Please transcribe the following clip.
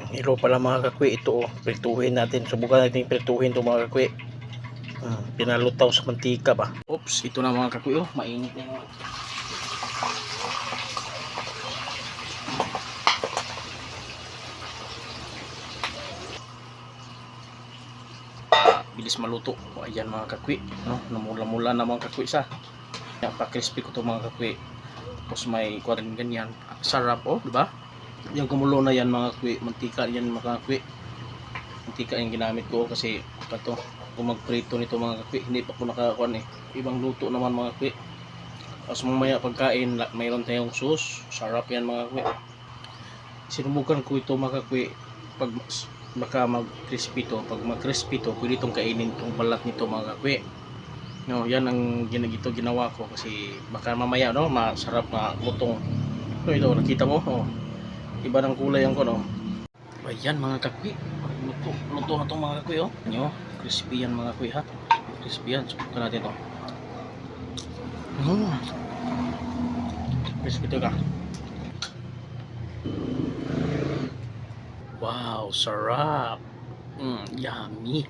Hello pala mga kakwi, ito oh, prituhin natin. Subukan natin prituhin ito mga kakwi. Pinalutaw sa mantika ba. Oops, ito na mga kakwi oh, mainit na yun. Bilis maluto. O ayan mga kakwi, no? Namula-mula na mga kakwi sa. Pa-crispy ko to mga kakwi. Tapos may kuwarin ganyan. Sarap oh, di ba? Yung kumulo na yan mga kakwi, mantika yan mga kakwi. Mantika yung ginamit ko kasi ito, kung magprito nito mga kakwi, hindi pa ko nakakuan eh. Ibang luto naman mga kakwi. Tapos mamaya pagkain, mayroon tayong sauce. Sarap yan mga kakwi. Sinubukan ko ito mga kakwi. Pag baka mag-crispy to, pag mag-crispy to, pwede itong kainin itong balat nito mga kakwi. No, yan ang ginawa ko kasi baka mamaya no, masarap na lutong. So ito, nakita mo, oh. Iba ng kulay ang ko no. Ayan mga kakwi. Luto na itong mga kakwi oh. Nyo, crispy yan mga kakwi ha. Crispy yan, subukan natin to. Crispy to ka. Wow, sarap. Yummy.